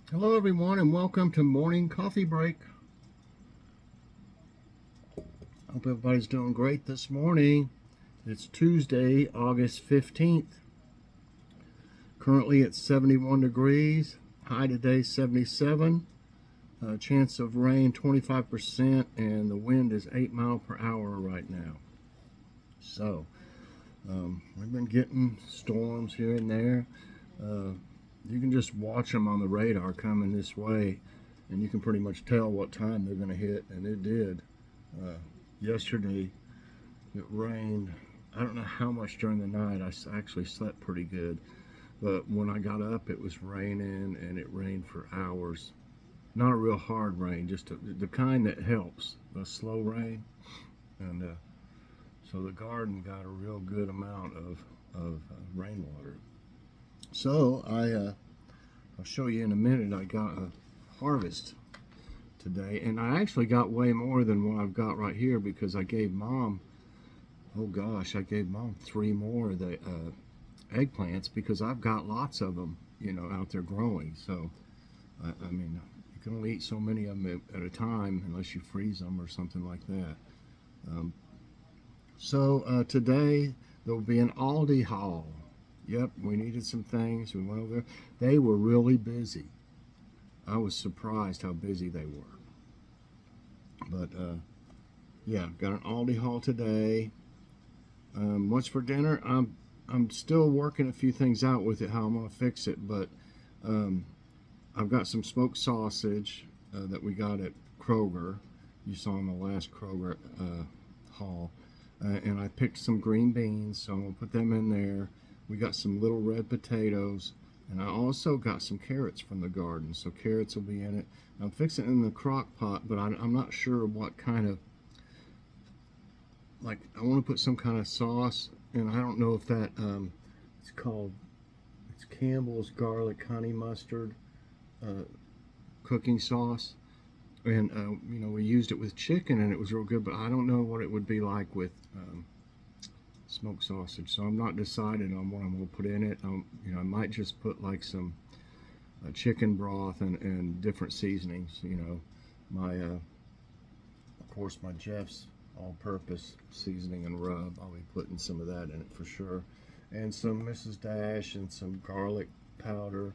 Hello everyone and welcome to Morning Coffee Break. Hope everybody's doing great this morning. It's Tuesday, August 15th. Currently it's 71 degrees. High today 77. Chance of rain 25% and the wind is 8 miles per hour right now. So we've been getting storms here and there. You can just watch them on the radar coming this way, and you can pretty much tell what time they're going to hit, and it did. Yesterday, it rained. I don't know how much during the night. I actually slept pretty good, but when I got up, it was raining, and it rained for hours. Not a real hard rain, just the kind that helps, a slow rain, and so the garden got a real good amount of rainwater. So I'll show you in a minute. I got a harvest today, and I actually got way more than what I've got right here because I gave Mom, oh gosh, I gave Mom 3 more of the eggplants because I've got lots of them, out there growing. So I mean, you can only eat so many of them at a time unless you freeze them or something like that. So today there'll be an Aldi haul. Yep, we needed some things. We went over there. They were really busy. I was surprised how busy they were. But yeah, got an Aldi haul today. What's for dinner? I'm still working a few things out with it, how I'm gonna fix it. But I've got some smoked sausage that we got at Kroger. You saw in the last Kroger haul. And I picked some green beans, so I'm gonna put them in there. We got some little red potatoes, and I also got some carrots from the garden, so carrots will be in it. I'm fixing it in the crock pot, but I'm not sure what kind of, like, I want to put some kind of sauce, and I don't know if that, it's Campbell's garlic honey mustard cooking sauce. And, we used it with chicken, and it was real good, but I don't know what it would be like with smoked sausage, so I'm not decided on what I'm going to put in it. I might just put like some chicken broth and different seasonings. My of course my Jeff's all-purpose seasoning and rub. I'll be putting some of that in it for sure, and some Mrs. Dash and some garlic powder.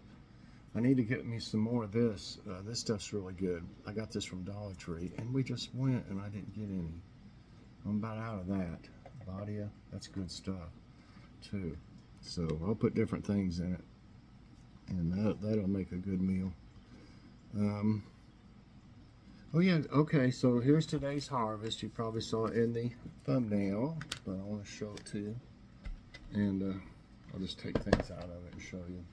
I need to get me some more of this. This stuff's really good. I got this from Dollar Tree, and we just went and I didn't get any. I'm about out of that. Badia, that's good stuff too. So I'll put different things in it, and that'll make a good meal. Oh yeah, okay, so here's today's harvest. You probably saw it in the thumbnail, but I want to show it to you. And I'll just take things out of it and show you.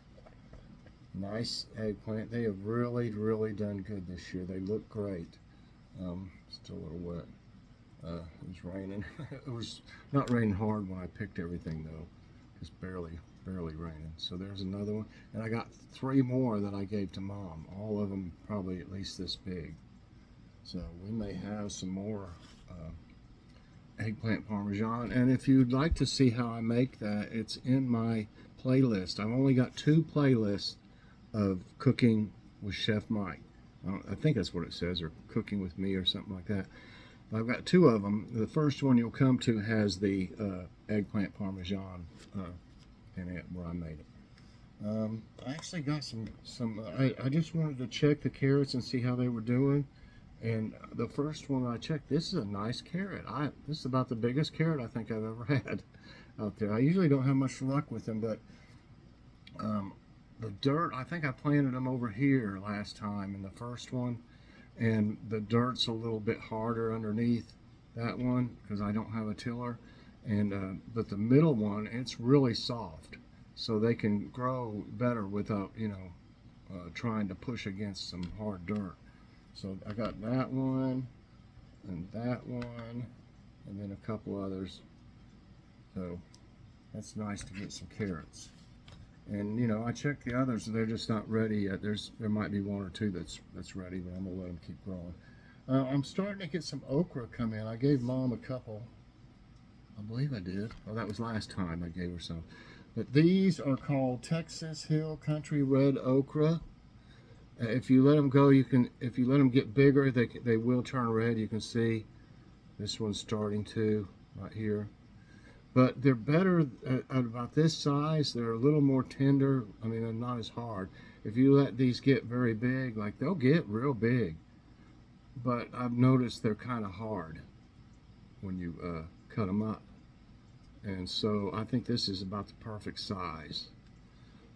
Nice eggplant. They have really done good this year. They look great. Still a little wet. It was raining. It was not raining hard when I picked everything though. Just barely raining. So there's another one. And I got 3 more that I gave to Mom. All of them probably at least this big. So we may have some more eggplant parmesan. And if you'd like to see how I make that, it's in my playlist. I've only got 2 playlists of cooking with Chef Mike. I think that's what it says, or cooking with me or something like that. I've got 2 of them. The first one you'll come to has the eggplant parmesan in it, where I made it. I actually got some. I just wanted to check the carrots and see how they were doing. And the first one I checked, this is a nice carrot. This is about the biggest carrot I think I've ever had out there. I usually don't have much luck with them, but the dirt, I think I planted them over here last time in the first one. And the dirt's a little bit harder underneath that one because I don't have a tiller, and but the middle one, it's really soft, so they can grow better without trying to push against some hard dirt. So I got that one and that one and then a couple others, so that's nice to get some carrots. And I checked the others, and they're just not ready yet. There might be 1 or 2 that's ready, but I'm gonna let them keep growing. I'm starting to get some okra come in. I gave Mom a couple. I believe I did. Oh, that was last time I gave her some. But these are called Texas Hill Country Red Okra. If you let them go, you can. If you let them get bigger, they will turn red. You can see this one's starting to right here. But they're better at about this size. They're a little more tender. I mean, they're not as hard. If you let these get very big, like they'll get real big. But I've noticed they're kind of hard when you cut them up. And so I think this is about the perfect size.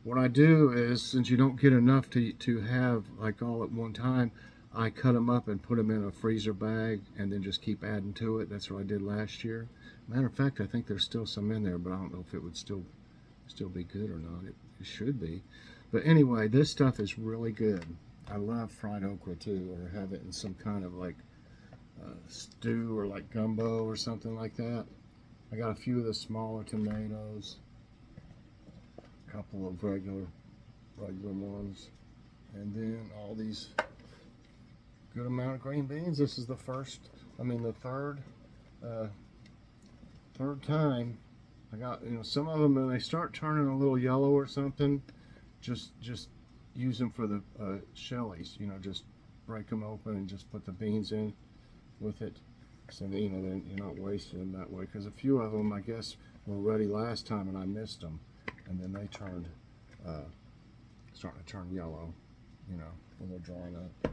What I do is, since you don't get enough to have like all at one time, I cut them up and put them in a freezer bag and then just keep adding to it. That's what I did last year. Matter of fact, I think there's still some in there, but I don't know if it would still be good or not. It should be. But anyway, this stuff is really good. I love fried okra too, or have it in some kind of like stew or like gumbo or something like that. I got a few of the smaller tomatoes, a couple of regular ones, and then all these good amount of green beans. This is the third time. I got, some of them when they start turning a little yellow or something, just use them for the shellies. Just break them open and just put the beans in with it. So then you're not wasting them that way. Because a few of them, I guess, were ready last time and I missed them, and then they turned starting to turn yellow. When they're drying up.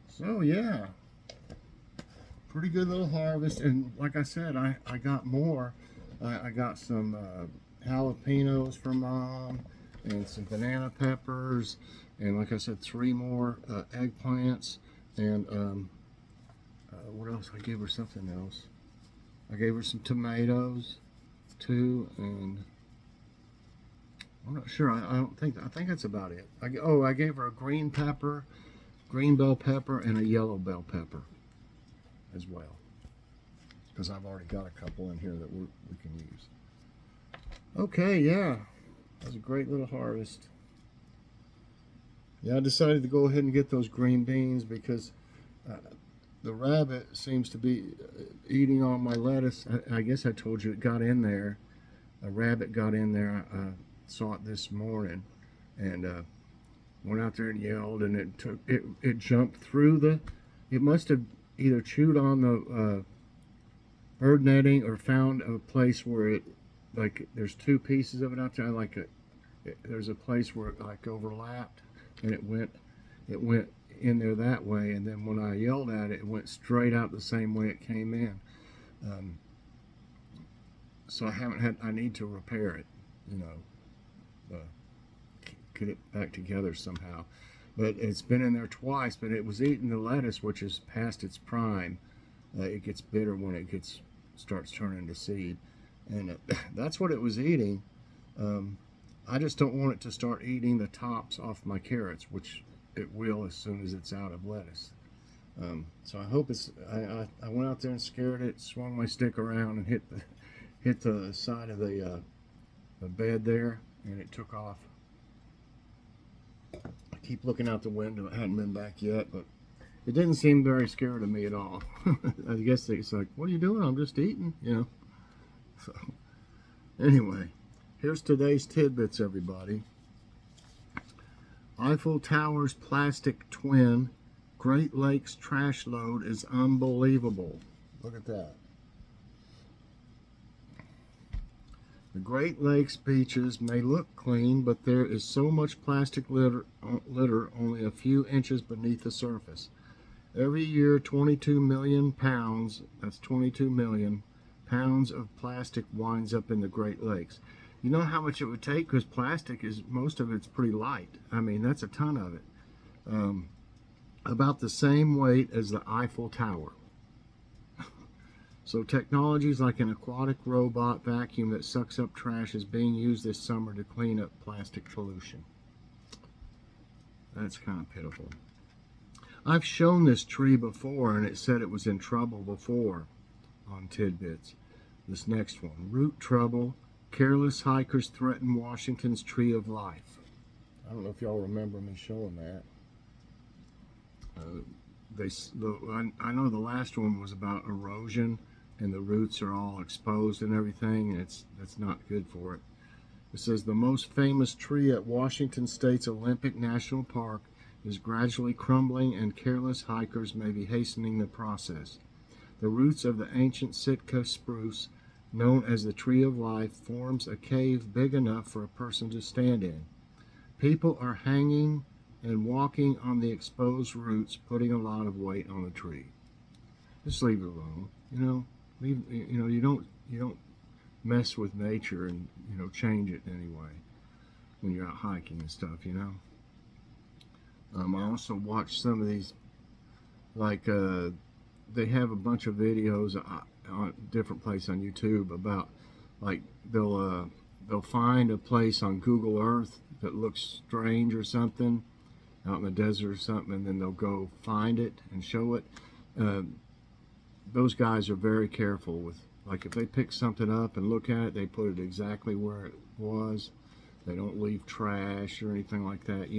So yeah, pretty good little harvest. And like I said, I got more. I got some jalapenos for Mom, and some banana peppers, and like I said, 3 more eggplants, and what else? I gave her something else. I gave her some tomatoes too, and I'm not sure. I think that's about it. I gave her a green bell pepper, and a yellow bell pepper as well, because I've already got a couple in here that we can use. Okay, yeah, that was a great little harvest. Yeah, I decided to go ahead and get those green beans because the rabbit seems to be eating all my lettuce. I guess I told you it got in there. A rabbit got in there. I saw it this morning, and went out there and yelled, and it jumped through it must have either chewed on the bird netting or found a place where there's 2 pieces of it out there, there's a place where it like overlapped, and it went in there that way, and then when I yelled at it, it went straight out the same way it came in. So I need to repair it, get it back together somehow. But it's been in there twice, but it was eating the lettuce, which is past its prime. It gets bitter when it starts turning to seed, and that's what it was eating. I just don't want it to start eating the tops off my carrots, which it will as soon as it's out of lettuce. So I hope I went out there and scared it, swung my stick around and hit the side of the bed there, and it took off. I keep looking out the window. It hadn't been back yet, but it didn't seem very scared of me at all. I guess it's like, what are you doing? I'm just eating, So anyway, here's today's tidbits, everybody. Eiffel Tower's plastic twin, Great Lakes trash load is unbelievable. Look at that. The Great Lakes beaches may look clean, but there is so much plastic litter only a few inches beneath the surface. Every year, 22 million pounds, that's 22 million pounds of plastic winds up in the Great Lakes. You know how much it would take? Because plastic most of it's pretty light. I mean, that's a ton of it. About the same weight as the Eiffel Tower. So technologies like an aquatic robot vacuum that sucks up trash is being used this summer to clean up plastic pollution. That's kind of pitiful. I've shown this tree before, and it said it was in trouble before on Tidbits. This next one, root trouble. Careless hikers threaten Washington's tree of life. I don't know if y'all remember me showing that. I know the last one was about erosion, and the roots are all exposed and everything, and that's not good for it. It says the most famous tree at Washington State's Olympic National Park is gradually crumbling, and careless hikers may be hastening the process. The roots of the ancient Sitka spruce, known as the Tree of Life, forms a cave big enough for a person to stand in. People are hanging and walking on the exposed roots, putting a lot of weight on the tree. Just leave it alone. You don't mess with nature and change it in any way when you're out hiking and stuff. I also watched some of these, like they have a bunch of videos on different places on YouTube about, like, they'll find a place on Google Earth that looks strange or something out in the desert or something, and then they'll go find it and show it. Those guys are very careful with, like, if they pick something up and look at it, they put it exactly where it was. They don't leave trash or anything like that.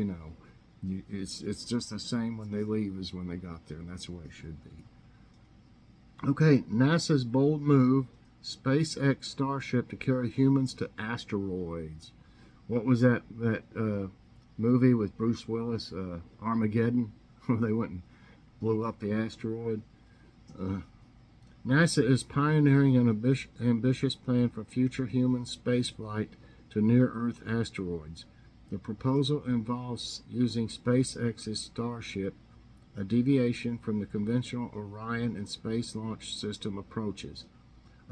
It's just the same when they leave as when they got there, and that's the way it should be. Okay, NASA's bold move: SpaceX Starship to carry humans to asteroids. What was that movie with Bruce Willis, Armageddon, where they went and blew up the asteroid? NASA is pioneering an ambitious plan for future human spaceflight to near-Earth asteroids. The proposal involves using SpaceX's Starship, a deviation from the conventional Orion and Space Launch System approaches.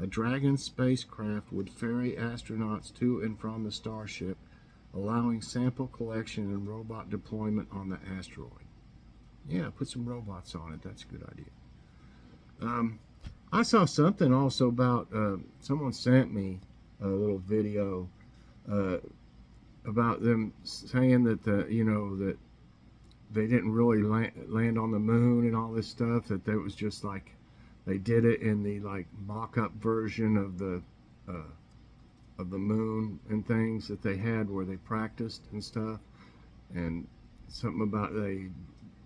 A Dragon spacecraft would ferry astronauts to and from the Starship, allowing sample collection and robot deployment on the asteroid. Yeah, put some robots on it. That's a good idea. I saw something also about, someone sent me a little video about them saying that that they didn't really land on the moon and all this stuff, that there was just like they did it in the mock-up version of the moon and things that they had where they practiced and stuff, and something about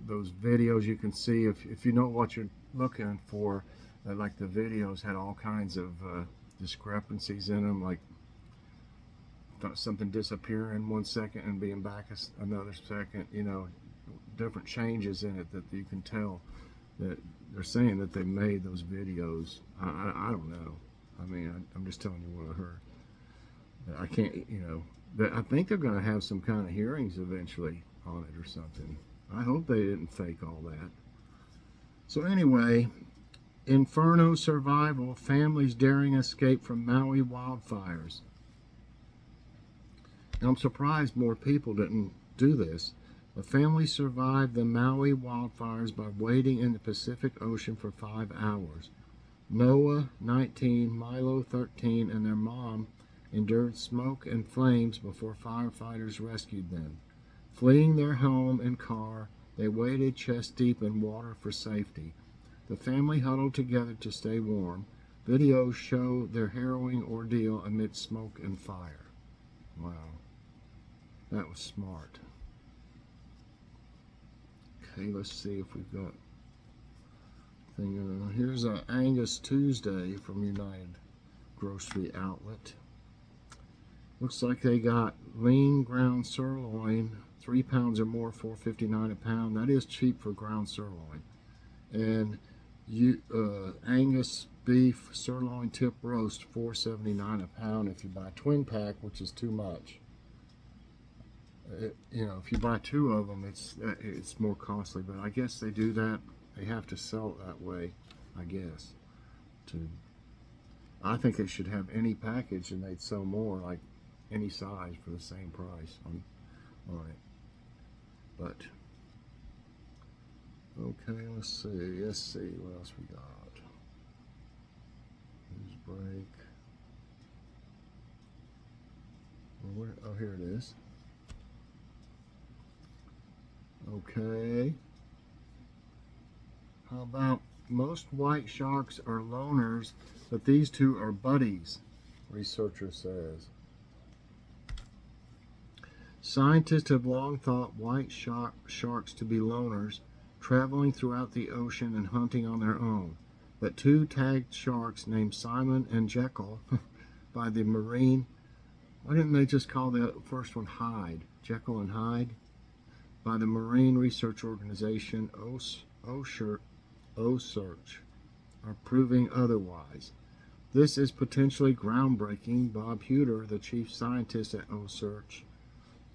those videos you can see if you know what you're looking for. Like the videos had all kinds of discrepancies in them, like something disappearing 1 second and being back another second, different changes in it that you can tell that they're saying that they made those videos. I don't know. I mean, I'm just telling you what I heard. I can't, I think they're going to have some kind of hearings eventually on it or something. I hope they didn't fake all that. So anyway, Inferno survival: families daring escape from Maui wildfires. Now, I'm surprised more people didn't do this. A family survived the Maui wildfires by wading in the Pacific Ocean for 5 hours. Noah, 19, Milo, 13, and their mom endured smoke and flames before firefighters rescued them. Fleeing their home and car, they waded chest deep in water for safety. The family huddled together to stay warm. Videos show their harrowing ordeal amid smoke and fire. Wow. That was smart. Okay, let's see if we've got thing. Here's a Angus Tuesday from United Grocery Outlet. Looks like they got lean ground sirloin, 3 pounds or more, $4.59 a pound. That is cheap for ground sirloin. And Angus beef sirloin tip roast, $4.79 a pound. If you buy a twin pack, which is too much. If you buy 2 of them, it's more costly. But I guess they do that. They have to sell it that way, I guess. I think they should have any package and they'd sell more, like any size, for the same price on it. But okay, let's see what else we got. News break. Oh, here it is. Okay. How about most white sharks are loners, but these two are buddies, researcher says. Scientists have long thought white sharks to be loners, traveling throughout the ocean and hunting on their own. But 2 tagged sharks named Simon and Jekyll by the Marine, why didn't they just call the first one Hyde? Jekyll and Hyde? by the Marine Research Organization OSearch are proving otherwise. This is potentially groundbreaking, Bob Huter, the chief scientist at OSearch,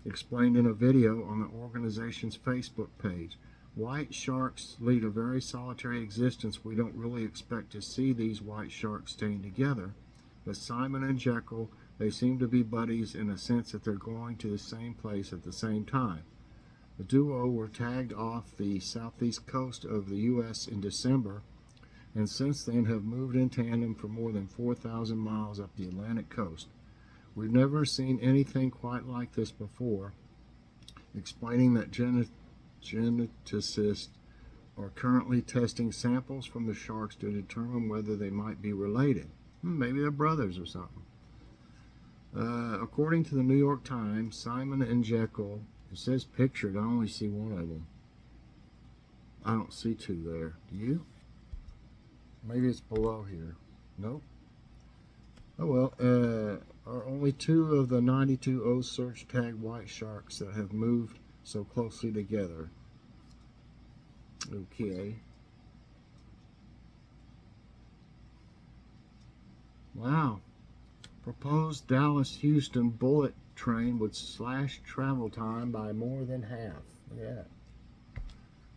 explained in a video on the organization's Facebook page. White sharks lead a very solitary existence. We don't really expect to see these white sharks staying together, but Simon and Jekyll, they seem to be buddies in a sense that they're going to the same place at the same time. The duo were tagged off the southeast coast of the U.S. in December, and since then have moved in tandem for more than 4,000 miles up the Atlantic coast. We've never seen anything quite like this before, explaining that geneticists are currently testing samples from the sharks to determine whether they might be related. Maybe they're brothers or something. According to the New York Times, Simon and Jekyll, it says pictured, I only see one of them. I don't see two there. Do you? Maybe it's below here. Nope. Oh well, are only two of the 92 OSearch tagged white sharks that have moved so closely together. Okay. Wow. Proposed Dallas-Houston bullet train would slash travel time by more than half. Yeah.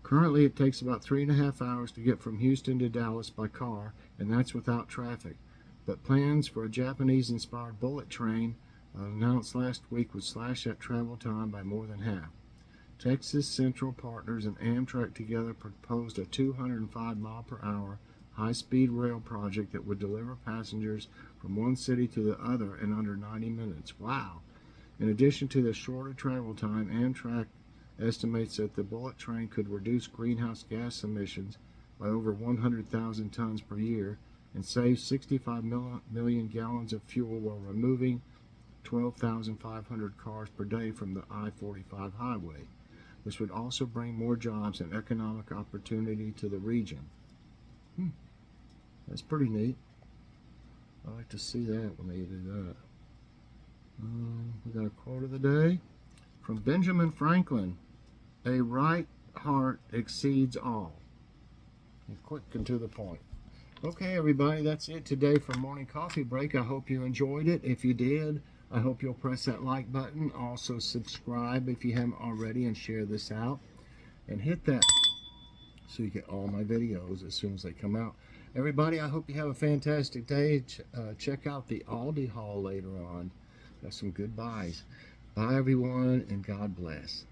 Currently, it takes about 3.5 hours to get from Houston to Dallas by car, and that's without traffic. But plans for a Japanese-inspired bullet train announced last week would slash that travel time by more than half. Texas Central Partners and Amtrak together proposed a 205-mile-per-hour high-speed rail project that would deliver passengers from one city to the other in under 90 minutes. Wow! In addition to the shorter travel time, Amtrak estimates that the bullet train could reduce greenhouse gas emissions by over 100,000 tons per year and save 65 million gallons of fuel while removing 12,500 cars per day from the I-45 highway. This would also bring more jobs and economic opportunity to the region. That's pretty neat. I like to see that when they do that. We got a quote of the day from Benjamin Franklin. A right heart exceeds all. Quick and to the point. Okay, everybody, that's it today for Morning Coffee Break. I hope you enjoyed it. If you did, I hope you'll press that like button. Also subscribe if you haven't already, and share this out. And hit that so you get all my videos as soon as they come out. Everybody, I hope you have a fantastic day. Check out the Aldi haul later on. Got some good buys. Bye, everyone, and God bless.